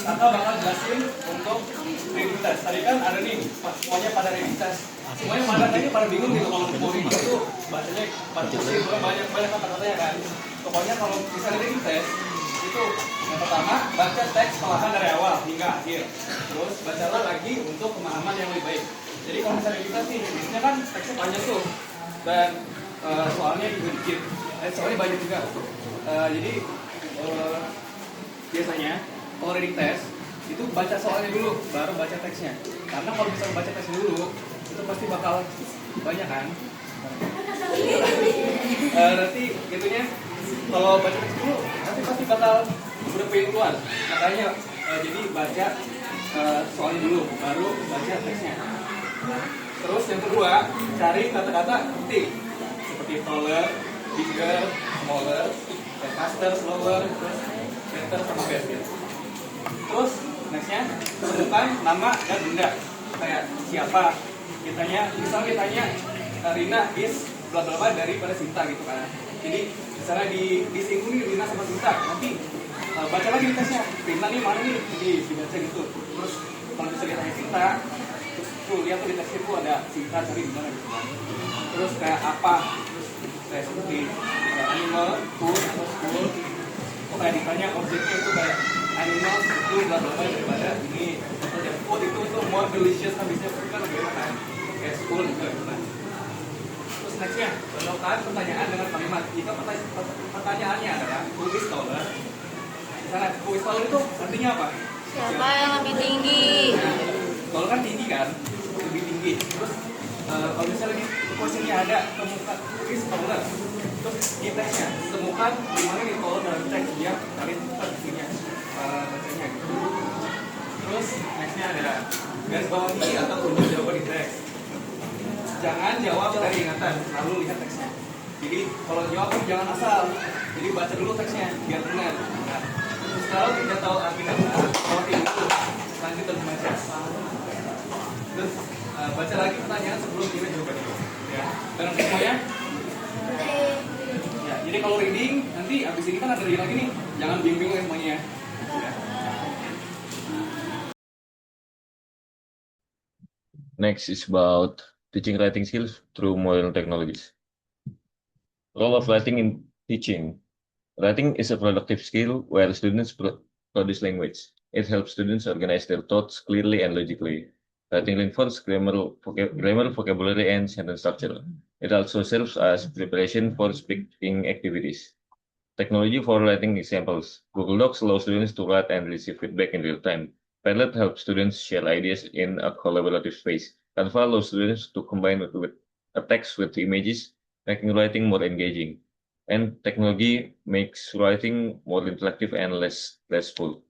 Kakak bakal jelasin untuk reading test. Tadi kan ada nih, semuanya pada reading test. Semuanya pada bingung gitu kalau mau reading itu bacanya banyak kata-katanya kan. Pokoknya kalau bisa reading test itu yang pertama baca teks perlahan dari awal hingga akhir. Terus bacalah lagi untuk pemahaman yang lebih baik. Jadi kalau misalnya kita sih, biasanya kan teksnya panjang tuh dan soalnya juga dikit. Soalnya banyak juga. Jadi biasanya kalau reading test itu baca soalnya dulu baru baca teksnya, karena kalau misalnya baca teks dulu itu pasti bakal banyak kan. Nanti gitunya kalau baca teks dulu nanti pasti bakal udah pengen keluar, makanya jadi baca soalnya dulu baru baca teksnya. Terus yang kedua, cari kata-kata penting seperti taller, bigger, smaller, faster, slower, terus better sama best gitu. Terus nextnya temukan nama dan benda, kayak siapa kitanya, misalnya ditanya Rina is bla bla bla daripada Sinta gitu kan. Jadi misalnya disinggung nih Rina sama Sinta, nanti baca lagi di tesnya Rina nih mana nih, jadi dibaca gitu. Terus kalau bisa ditanya Sinta, terus tuh lihat tuh di tes itu ada Sinta cari di mana gitu kan. Terus kayak apa, terus kayak seperti animal, food atau school. Kok kayak ditanya objeknya itu kayak animal, food, bla bla bla daripada ini. Atau ya food itu more delicious, habisnya food kan lebih enak kan. Kayak school juga gitu kan. Terus nextnya, bentukkan pertanyaan dengan kalimat. Jika pertanyaannya adalah who is taller, misalnya who is taller itu artinya apa? Siapa yang lebih tinggi? Taller kan tinggi kan, lebih tinggi. Terus kalau misalnya di posisinya ada temukan who is taller, terus di teksnya temukan di mana nih taller dalam teks dia kalian temukan isinya bacanya gitu. Terus nextnya ada garis bawahi atau tunjuk jawaban di teks. Jangan jawab dari ingatan, lalu lihat teksnya. Jadi kalau jawab jangan asal, jadi baca dulu teksnya biar benar. Nah, terus kalau tidak tahu arti kata, kalau itu lanjut membaca. Terus baca lagi pertanyaan sebelum kita jawabannya. Ya, bareng semuanya. Ya, jadi kalau reading nanti abis ini kan ada reading lagi nih, jangan bingung ya semuanya. Ya. Next is about teaching writing skills through modern technologies. Role of writing in teaching. Writing is a productive skill where students produce language. It helps students organize their thoughts clearly and logically. Writing reinforces grammar, vocabulary, and sentence structure. It also serves as preparation for speaking activities. Technology for writing examples. Google Docs allows students to write and receive feedback in real time. Padlet helps students share ideas in a collaborative space. Canva allows students to combine with a text with images, making writing more engaging. And technology makes writing more interactive and less stressful.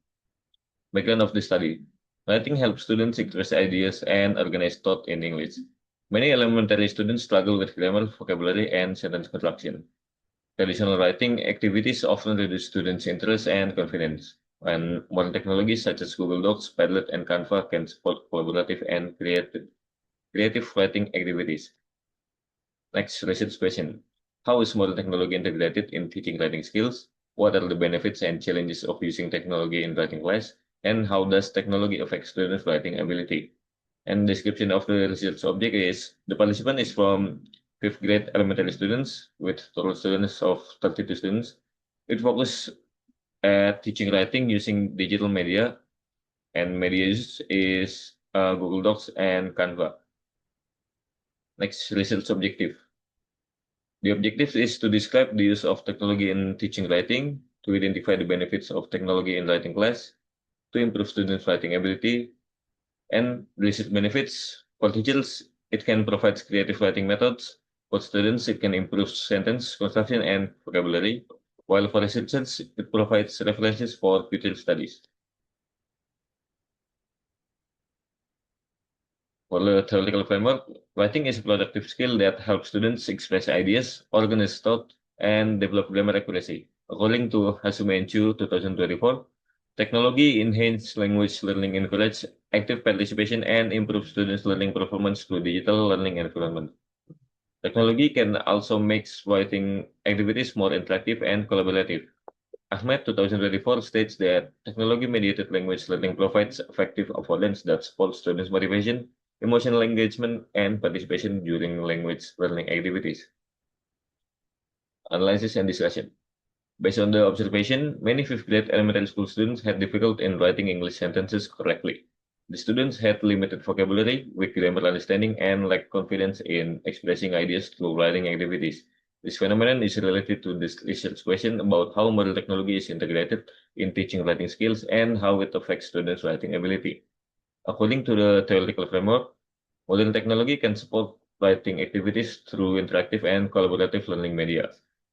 Background of the study. Writing helps students express ideas and organize thought in English. Many elementary students struggle with grammar, vocabulary, and sentence construction. Traditional writing activities often reduce students' interest and confidence, and modern technologies such as Google Docs, Padlet, and Canva can support collaborative and creative writing activities. Next research question. How is modern technology integrated in teaching writing skills? What are the benefits and challenges of using technology in writing class? And how does technology affect students' writing ability? And description of the research object is, the participant is from 5th grade elementary students with total students of 32 students. It focuses at teaching writing using digital media, and media use is Google Docs and Canva. Next, research objective. The objective is to describe the use of technology in teaching writing, to identify the benefits of technology in writing class, to improve students' writing ability, and research benefits. For teachers, it can provide creative writing methods. For students, it can improve sentence construction and vocabulary, while for researchers, it provides references for future studies. For the theoretical framework, writing is a productive skill that helps students express ideas, organize thought, and develop grammar accuracy. According to Hasume and Chu 2024, technology enhances language learning, encourage active participation, and improve students' learning performance through digital learning environment. Technology can also make writing activities more interactive and collaborative. Ahmed 2024 states that technology-mediated language learning provides effective avoidance that supports students' motivation, emotional engagement, and participation during language learning activities. Analysis and discussion. Based on the observation, many fifth grade elementary school students had difficulty in writing English sentences correctly. The students had limited vocabulary, weak grammar understanding, and lacked confidence in expressing ideas through writing activities. This phenomenon is related to this research question about how modern technology is integrated in teaching writing skills and how it affects students' writing ability. According to the theoretical framework, modern technology can support writing activities through interactive and collaborative learning media.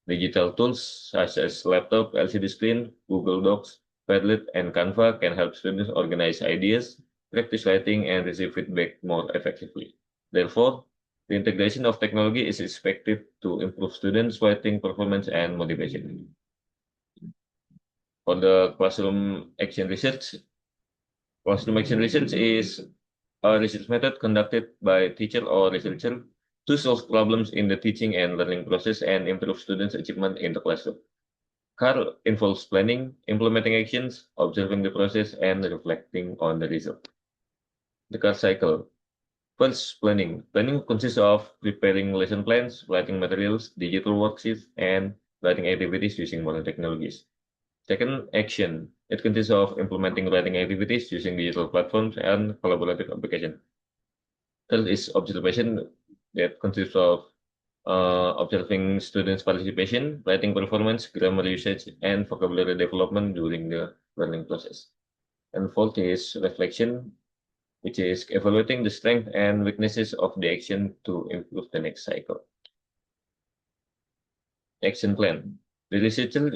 Digital tools such as laptop, LCD screen, Google Docs, Padlet, and Canva can help students organize ideas, practice writing, and receive feedback more effectively. Therefore, the integration of technology is expected to improve students' writing performance and motivation. For the classroom action research is a research method conducted by teacher or researcher to solve problems in the teaching and learning process and improve students' achievement in the classroom. CAR involves planning, implementing actions, observing the process, and reflecting on the result. The CAR cycle. First, planning. Planning consists of preparing lesson plans, writing materials, digital worksheets, and writing activities using modern technologies. Second, action. It consists of implementing writing activities using digital platforms and collaborative applications. Third is observation, that consists of observing students' participation, writing performance, grammar usage, and vocabulary development during the learning process. And fourth is reflection, which is evaluating the strength and weaknesses of the action to improve the next cycle. Action plan. The researcher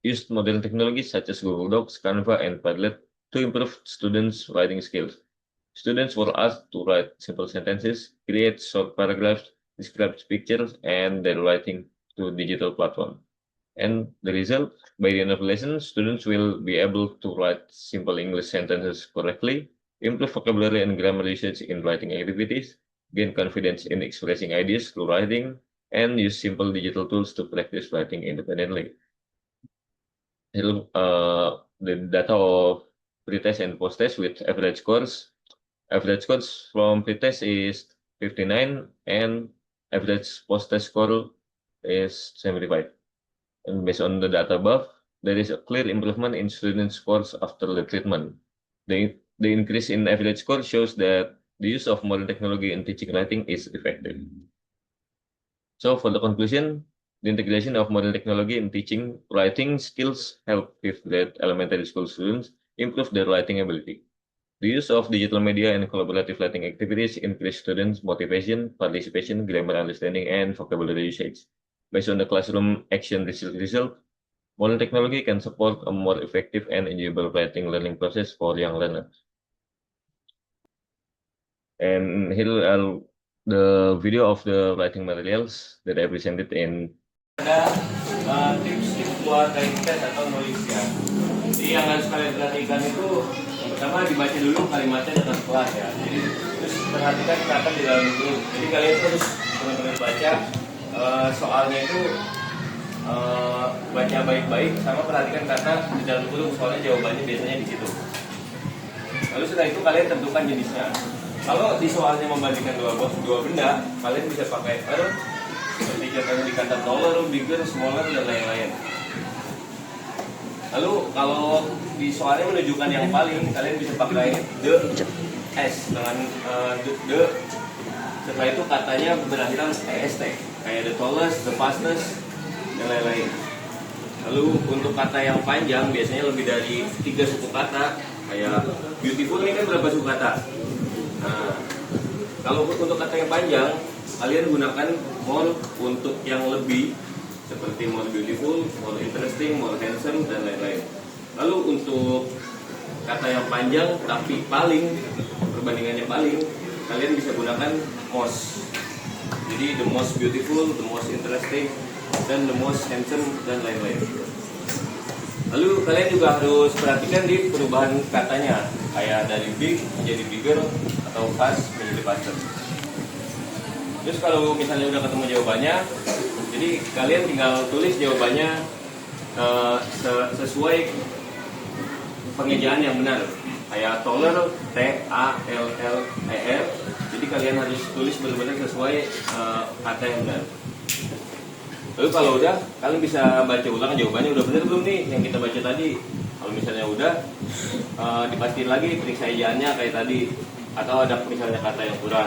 used modern technologies such as Google Docs, Canva, and Padlet to improve students' writing skills. Students were asked to write simple sentences, create short paragraphs, describe pictures, and their writing to digital platform. And the result, by the end of the lesson, students will be able to write simple English sentences correctly, improve vocabulary and grammar usage in writing activities, gain confidence in expressing ideas through writing, and use simple digital tools to practice writing independently. Here, the data of pretest and post-test with average scores. Average scores from pretest is 59 and average post-test score is 75. And based on the data above, there is a clear improvement in student scores after the treatment. The increase in average score shows that the use of modern technology in teaching writing is effective. So for the conclusion, the integration of modern technology in teaching writing skills help fifth grade elementary school students improve their writing ability. The use of digital media and collaborative writing activities increase students' motivation, participation, grammar understanding, and vocabulary usage. Based on the classroom action result, modern technology can support a more effective and enjoyable writing learning process for young learners. And here are the video of the writing materials that I presented in. Ada tips-tips buat writing test atau nulis ya. Jadi yang harus kalian perhatikan itu yang pertama dibaca dulu kalimatnya dengan pelan ya. Jadi terus perhatikan kata di dalam dulu. Jadi kalian terus benar-benar baca soalnya itu baca baik-baik sama perhatikan kata di dalam dulu soalnya jawabannya biasanya di situ. Lalu setelah itu kalian tentukan jenisnya. Kalau di soalnya membandingkan dua benda, kalian bisa pakai seperti contohnya di kata taller, bigger, smaller, dan lain-lain. Lalu kalau di soalnya menunjukkan yang paling, kalian bisa pakai the s dengan the. Setelah itu katanya berakhiran est, kayak the tallest, the fastest, dan lain-lain. Lalu untuk kata yang panjang biasanya lebih dari 3 suku kata, kayak beautiful ini kan berapa suku kata? Nah, kalau untuk kata yang panjang, kalian gunakan more untuk yang lebih, seperti more beautiful, more interesting, more handsome, dan lain-lain. Lalu untuk kata yang panjang tapi paling, perbandingannya paling, kalian bisa gunakan most. Jadi the most beautiful, the most interesting, dan the most handsome, dan lain-lain. Lalu kalian juga harus perhatikan di perubahan katanya, kayak dari big menjadi bigger atau fast menjadi faster. Terus kalau misalnya udah ketemu jawabannya, jadi kalian tinggal tulis jawabannya sesuai pengejaan yang benar. Kayak taller, T-A-L-L-E-R. Jadi kalian harus tulis benar-benar sesuai kata yang benar. Lalu kalau udah, kalian bisa baca ulang jawabannya udah benar belum nih yang kita baca tadi. Kalau misalnya udah, dipastiin lagi periksa ejaannya kayak tadi, atau ada misalnya kata yang kurang.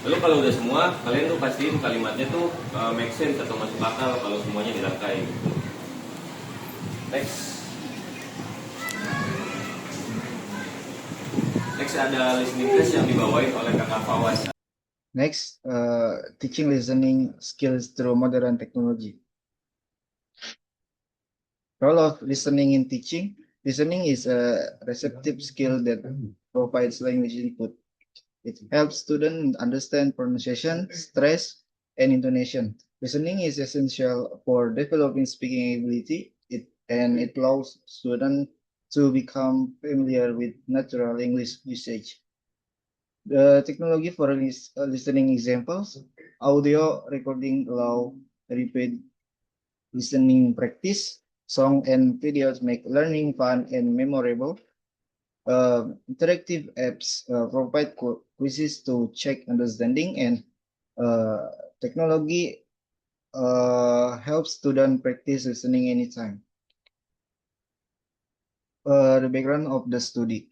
Lalu kalau udah semua, kalian tuh pastiin kalimatnya tuh make sense atau masuk akal kalau semuanya dirangkai. Next ada listening test yang dibawain oleh kakak Fawaz. Next, teaching listening skills through modern technology. Role of listening in teaching. Listening is a receptive skill that provides language input. It helps students understand pronunciation, stress, and intonation. Listening is essential for developing speaking ability, and it allows students to become familiar with natural English usage. The technology for listening examples, audio recording allow repeat listening practice, song and videos make learning fun and memorable. Interactive apps provide quizzes to check understanding, and technology helps students practice listening anytime. The background of the study.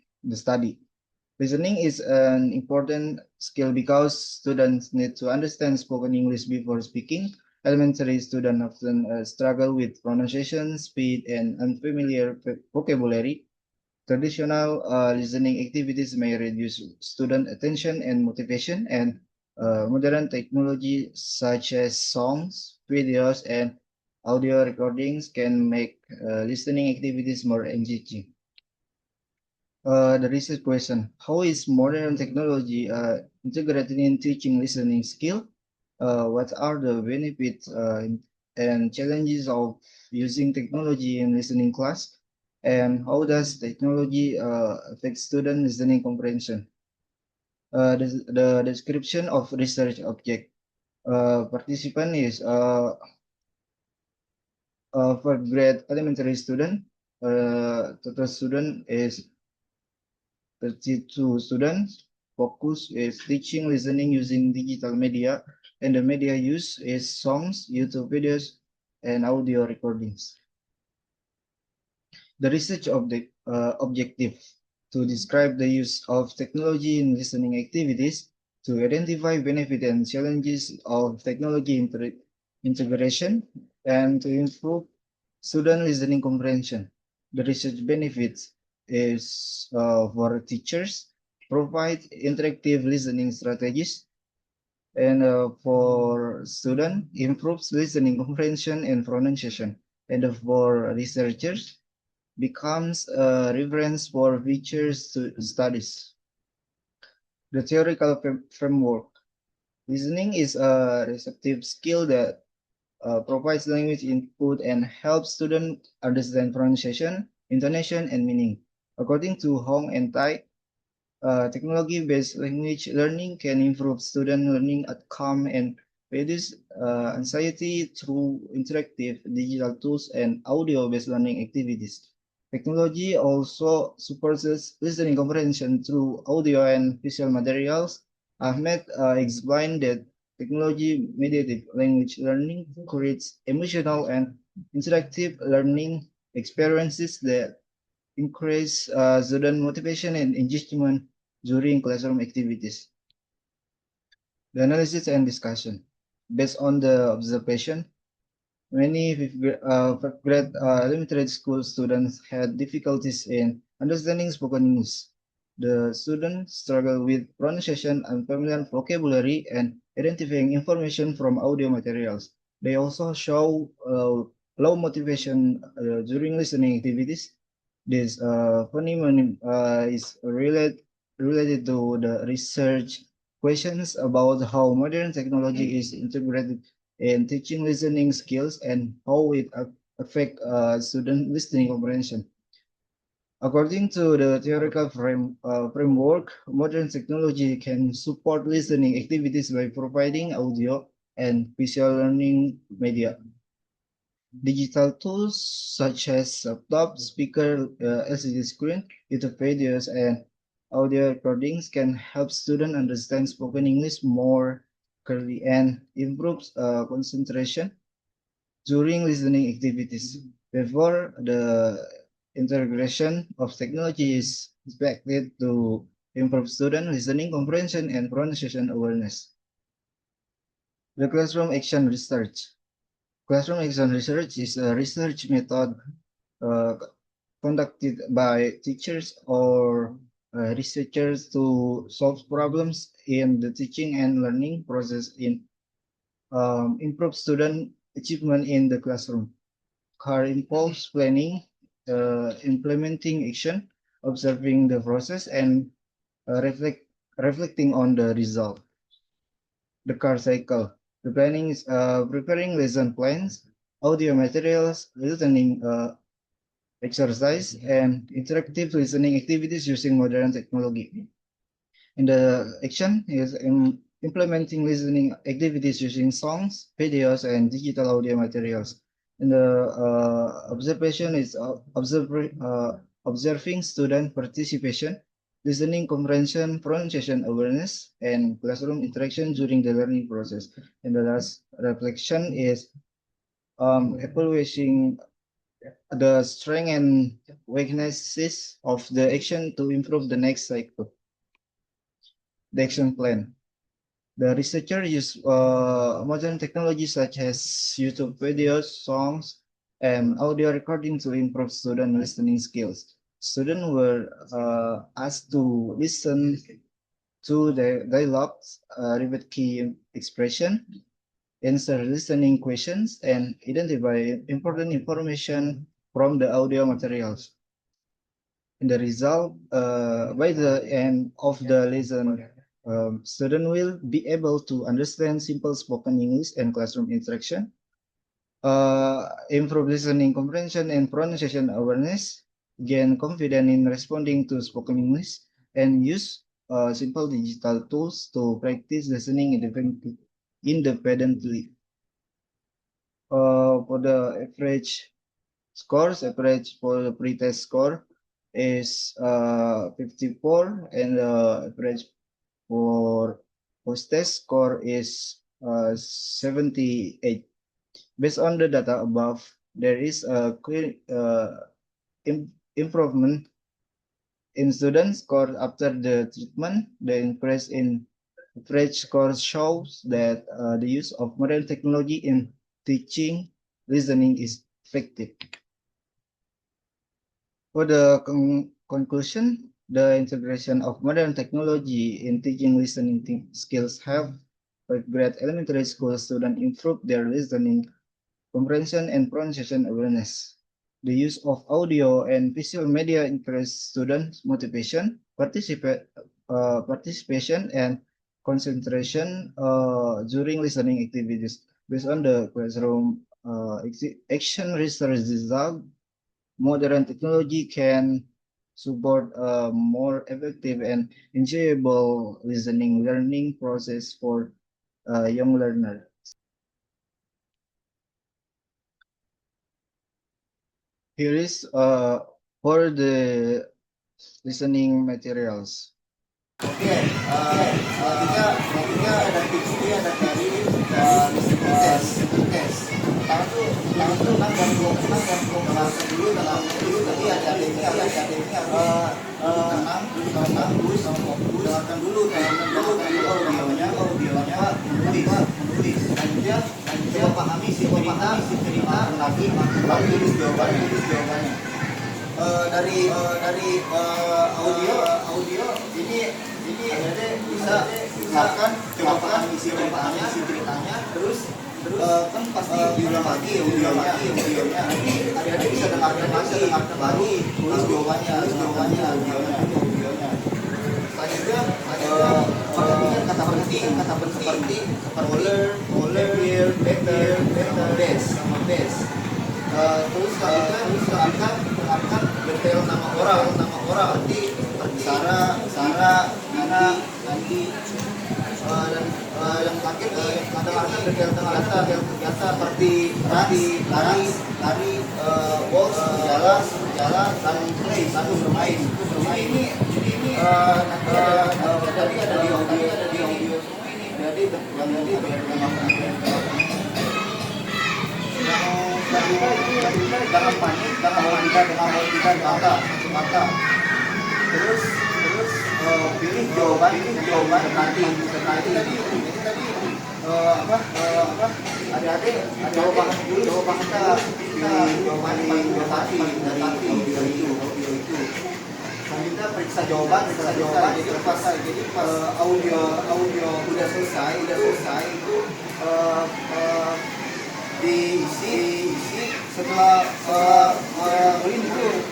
Listening is an important skill because students need to understand spoken English before speaking. Elementary students often struggle with pronunciation, speed, and unfamiliar vocabulary. Traditional listening activities may reduce student attention and motivation, and modern technology such as songs, videos, and audio recordings can make listening activities more engaging. The research question: how is modern technology integrated in teaching listening skill? What are the benefits and challenges of using technology in listening class? And how does technology affect student listening comprehension? The description of research object. Participant is for grade elementary student. Total student is 32 students. Focus is teaching listening using digital media, and the media use is songs, YouTube videos, and audio recordings. The research objective to describe the use of technology in listening activities, to identify benefits and challenges of technology integration, and to improve student listening comprehension. The research benefits is for teachers, provide interactive listening strategies, and for student, improves listening comprehension and pronunciation, and for researchers, becomes a reference for future studies. The theoretical framework. Listening is a receptive skill that provides language input and helps students understand pronunciation, intonation, and meaning. According to Hong and Tai, technology-based language learning can improve student learning outcome and reduce anxiety through interactive digital tools and audio-based learning activities. Technology also supports listening comprehension through audio and visual materials. Ahmed explained that technology-mediated language learning creates emotional and interactive learning experiences that increase student motivation and engagement during classroom activities. The analysis and discussion. Based on the observation, many fifth grade elementary school students had difficulties in understanding spoken English. The students struggle with pronunciation, unfamiliar vocabulary, and identifying information from audio materials. They also show low motivation during listening activities. This phenomenon is related to the research questions about how modern technology is integrated in teaching listening skills and how it affect student listening comprehension. According to the theoretical framework, modern technology can support listening activities by providing audio and visual learning media. Digital tools such as laptop, speaker, LCD screen, YouTube videos, and audio recordings can help students understand spoken English more clearly and improves concentration during listening activities. Therefore, the integration of technology is expected to improve student listening comprehension and pronunciation awareness. The classroom action research. Classroom action research is a research method uh, conducted by teachers or researchers to solve problems in the teaching and learning process in improve student achievement in the classroom. CAR involves planning, implementing action, observing the process, and reflecting on the result. The CAR cycle. The planning is preparing lesson plans, audio materials, listening exercise, and interactive listening activities using modern technology. And the action is implementing listening activities using songs, videos, and digital audio materials. And the observation is observing student participation, listening comprehension, pronunciation awareness, and classroom interaction during the learning process. And the last reflection is evaluating the strength and weaknesses of the action to improve the next cycle. The action plan. The researcher used modern technology such as YouTube videos, songs, and audio recording to improve student listening skills. Students were asked to listen to the dialogues, repeat key expression, answer listening questions, and identify important information from the audio materials. In the result, by the end of the lesson, student will be able to understand simple spoken English and classroom interaction, improve listening comprehension and pronunciation awareness, gain confidence in responding to spoken English, and use simple digital tools to practice listening independently. For the average scores, average for the pre-test score is 54, and the average for post-test score is 78. Based on the data above, there is a clear improvement in student score after the treatment. The increase in average score shows that the use of modern technology in teaching listening is effective. For the conclusion, the integration of modern technology in teaching listening skills have great elementary school students improve their listening comprehension and pronunciation awareness. The use of audio and visual media increase students' motivation, participation, and concentration during listening activities. Based on the classroom action research result, modern technology can support a more effective and enjoyable listening learning process for young learner. Here is for the listening materials. Oke, selanjutnya ada tipsnya dari listening test. Pertama tuh tenang dan bahasa dulu tadi ada tenang, fokus, dengarkan dulu audionya, menulis. Selanjutnya coba pahami si cerita, lagi tulis jawabannya. Dari audio ini bisa silakan coba pahami isi ceritanya terus kan pasti diulang lagi audionya nanti adik-adik bisa dengarkan lagi tulis jawabannya audionya. Selanjutnya perhatikan kata penting seperti older, hear, better, best. Terus selanjutnya angkat detail nama orang nanti Sarah, Nana, nanti dan yang terakhir nih ada kegiatan seperti lari, walk, jalan, dan play, satu bermain. Ini tadi ada di audio semua ini. Jadi jangan panik, jangan kita mata. Terus pilih jawaban nanti tadi adik-adik jawaban kita pilih jawaban paling berarti dari audio itu. Selanjutnya periksa jawaban. Jadi pas audio udah selesai itu diisi setelah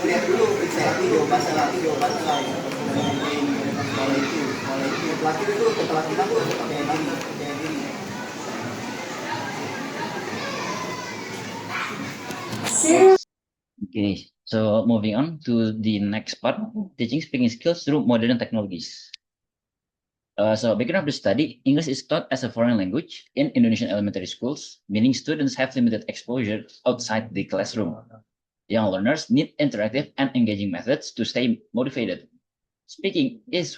lihat dulu periksa jawaban lain. Setelah itu keterampilan itu kayak gini. Okay, so moving on to the next part, teaching speaking skills through modern technologies. So background of the study, English is taught as a foreign language in Indonesian elementary schools, meaning students have limited exposure outside the classroom. Young learners need interactive and engaging methods to stay motivated. Speaking is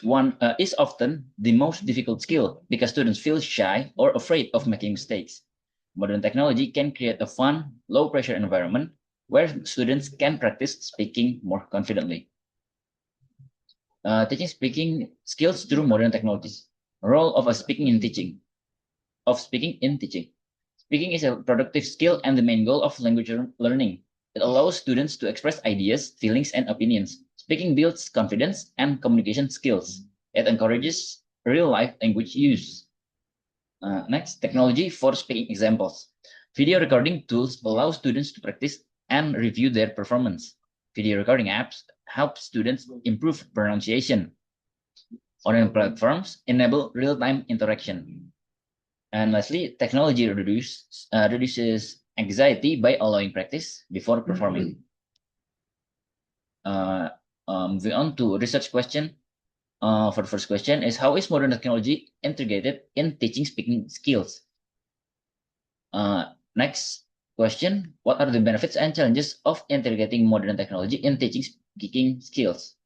often the most difficult skill because students feel shy or afraid of making mistakes. Modern technology can create a fun, low-pressure environment where students can practice speaking more confidently. Teaching speaking skills through modern technologies. Role of speaking in teaching. Speaking is a productive skill and the main goal of language learning. It allows students to express ideas, feelings, and opinions. Speaking builds confidence and communication skills. It encourages real-life language use. Next, technology for speaking examples. Video recording tools allow students to practice and review their performance. Video recording apps help students improve pronunciation. Online platforms enable real-time interaction. And lastly, technology reduces anxiety by allowing practice before performing. Moving on to research question. For the first question is, how is modern technology integrated in teaching speaking skills? Next question, what are the benefits and challenges of integrating modern technology in teaching speaking skills?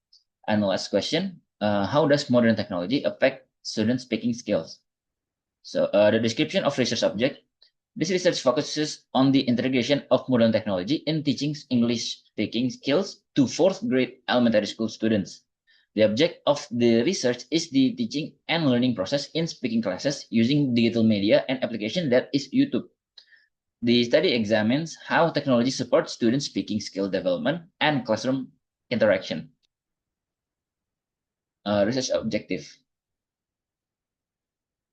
And the last question, how does modern technology affect student speaking skills? So the description of research subject. This research focuses on the integration of modern technology in teaching English speaking skills to 4th grade elementary school students. The object of the research is the teaching and learning process in speaking classes using digital media and application that is YouTube. The study examines how technology supports students' speaking skill development and classroom interaction. Research objective.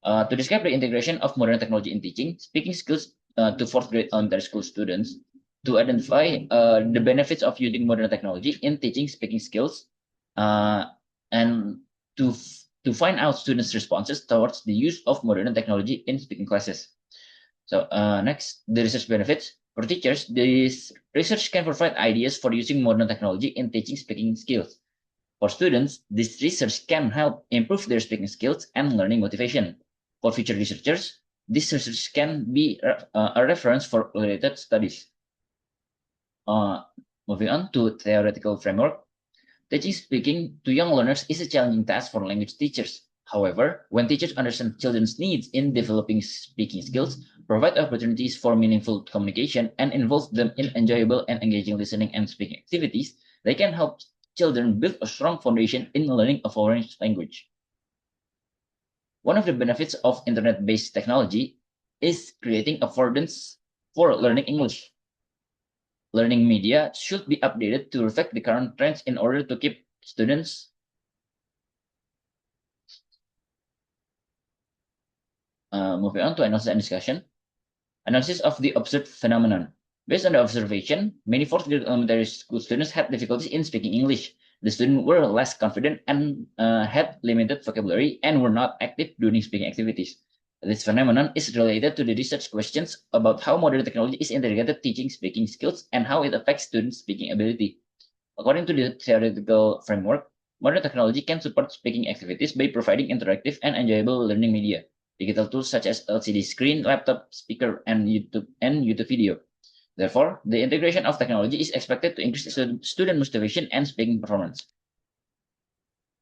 To describe the integration of modern technology in teaching speaking skills to 4th grade elementary school students, to identify the benefits of using modern technology in teaching speaking skills, and to find out students' responses towards the use of modern technology in speaking classes. So next, the research benefits. For teachers, this research can provide ideas for using modern technology in teaching speaking skills. For students, this research can help improve their speaking skills and learning motivation. For future researchers, this research can be a reference for related studies. Moving on to theoretical framework. Teaching speaking to young learners is a challenging task for language teachers. However, when teachers understand children's needs in developing speaking skills, provide opportunities for meaningful communication, and involve them in enjoyable and engaging listening and speaking activities, they can help children build a strong foundation in learning a foreign language. One of the benefits of internet-based technology is creating affordance for learning English. Learning media should be updated to reflect the current trends in order to keep students moving on to analysis and discussion. Analysis of the observed phenomenon. Based on the observation, many 4th grade elementary school students had difficulties in speaking English. The students were less confident and had limited vocabulary and were not active during speaking activities. This phenomenon is related to the research questions about how modern technology is integrated teaching speaking skills and how it affects students' speaking ability. According to the theoretical framework, modern technology can support speaking activities by providing interactive and enjoyable learning media. digital tools such as LCD screen, laptop, speaker, and YouTube video. Therefore, the integration of technology is expected to increase student motivation and speaking performance.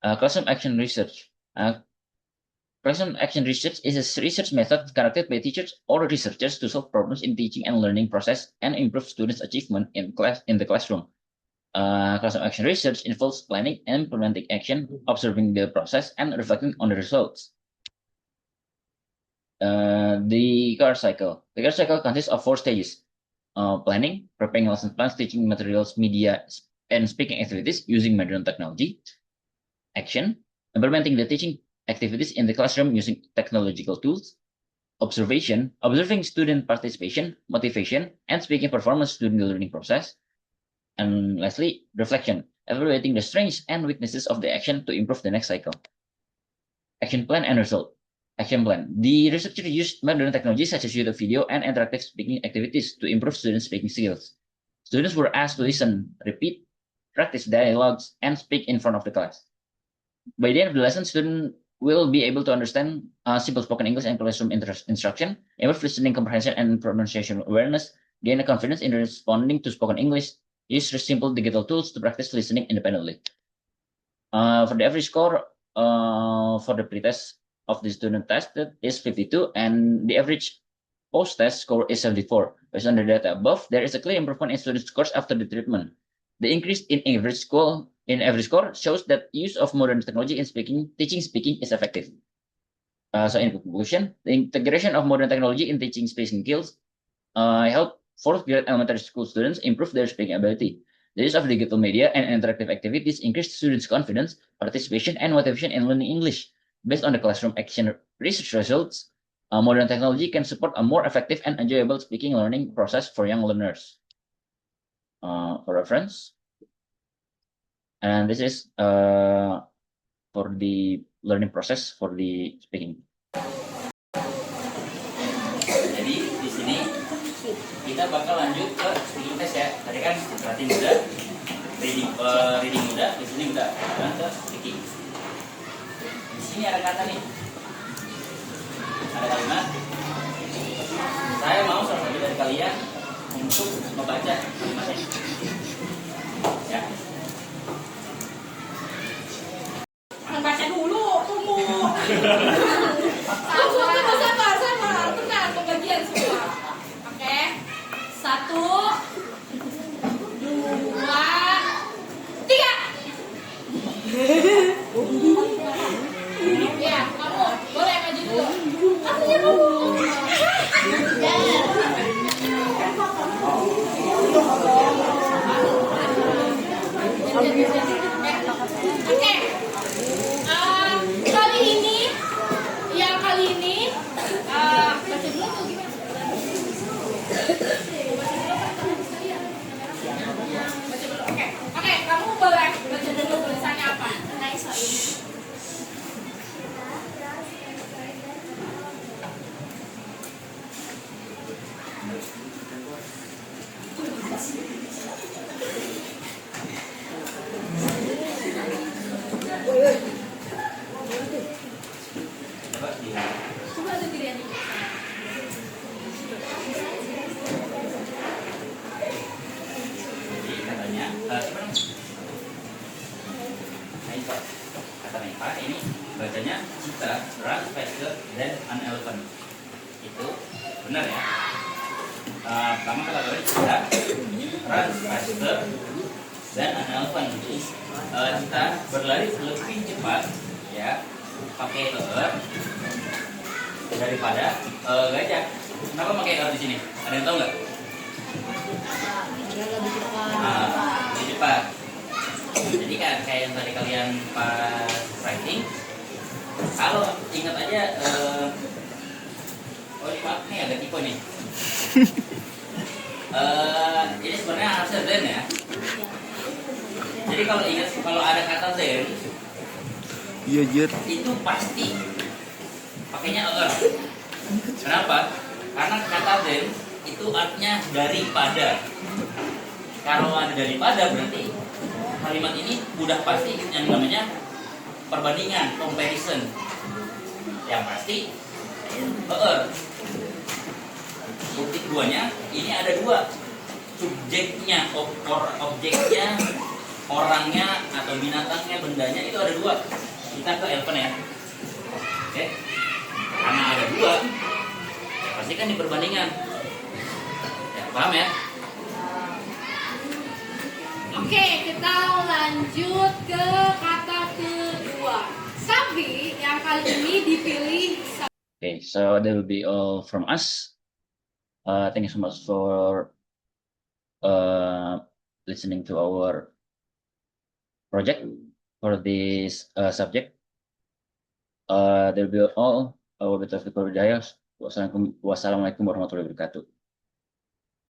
Classroom action research. Classroom action research is a research method conducted by teachers or researchers to solve problems in teaching and learning process and improve students' achievement in the classroom. Classroom action research involves planning and implementing action, observing the process, and reflecting on the results. The CAR cycle. The CAR cycle consists of 4 stages. Planning, preparing lesson plans, teaching materials, media, and speaking activities using modern technology. Action, implementing the teaching activities in the classroom using technological tools. Observation, observing student participation, motivation, and speaking performance during the learning process. And lastly, reflection, evaluating the strengths and weaknesses of the action to improve the next cycle. Action plan and result. Action plan. The researcher used modern technologies such as YouTube video and interactive speaking activities to improve students' speaking skills. Students were asked to listen, repeat, practice dialogues, and speak in front of the class. By the end of the lesson, students will be able to understand simple spoken English and classroom instruction, improve listening comprehension and pronunciation awareness, gain a confidence in responding to spoken English, use simple digital tools to practice listening independently. For the average score for the pretest of the student tested is 52, and the average post-test score is 74. Based on the data above, there is a clear improvement in student scores after the treatment. The increase in average score shows that use of modern technology in teaching speaking is effective. So in conclusion, the integration of modern technology in teaching speaking skills help 4th grade elementary school students improve their speaking ability. The use of digital media and interactive activities increase students' confidence, participation, and motivation in learning English. Based on the classroom action research results, modern technology can support a more effective and enjoyable speaking learning process for young learners. For reference, and this is for the learning process for the speaking. Jadi di sini kita bakal lanjut ke speaking test ya. Tadi kan writing udah, reading udah, listening udah, sekarang ke speaking. Di sini ada kata nih, ada kalimat. Saya mau salah satu dari kalian untuk membaca kalimatnya. Ya. Baca dulu, tunggu. Sabar. Tenang, pembagian semua. Oke. 1, 2, 3. Ya, kamu boleh maju dulu. Aku dulu. Oke. Kali ini baca dulu atau gimana? Baca dulu. Oke, kamu boleh baca dulu tulisannya apa? Coba ada diri aja. Jadi katanya, kata Naipa ini bacanya Cita run faster than an elephant. Itu benar ya. Pertama kata Cita run faster than an elephant. Cita berlari lebih cepat ya pakai daripada gajah. Kenapa pakai di sini? Ada yang tahu nggak? Lebih cepat. Jadi kan kayak yang tadi kalian pas writing, kalau ingat aja, ini agak tipe nih. Ini sebenarnya harusnya then ya. Jadi kalau ingat kalau ada kata then, itu pasti pakainya er. Kenapa? Karena kata then itu artinya daripada. Kalau ada daripada berarti kalimat ini udah pasti yang namanya perbandingan, comparison. Yang pasti Bukti keduanya, ini ada dua. Subjeknya, objeknya, orangnya, atau binatangnya, bendanya, itu ada dua. Kita ke elephant ya. Oke. Karena ada dua, ya pasti kan diperbandingan. Ya, paham ya? Oke, kita lanjut ke kata kedua. Tapi yang kali ini dipilih. Okay, so that will be all from us. Thank you so much for listening to our project for this subject. That will be all. Wassalamualaikum warahmatullahi wabarakatuh.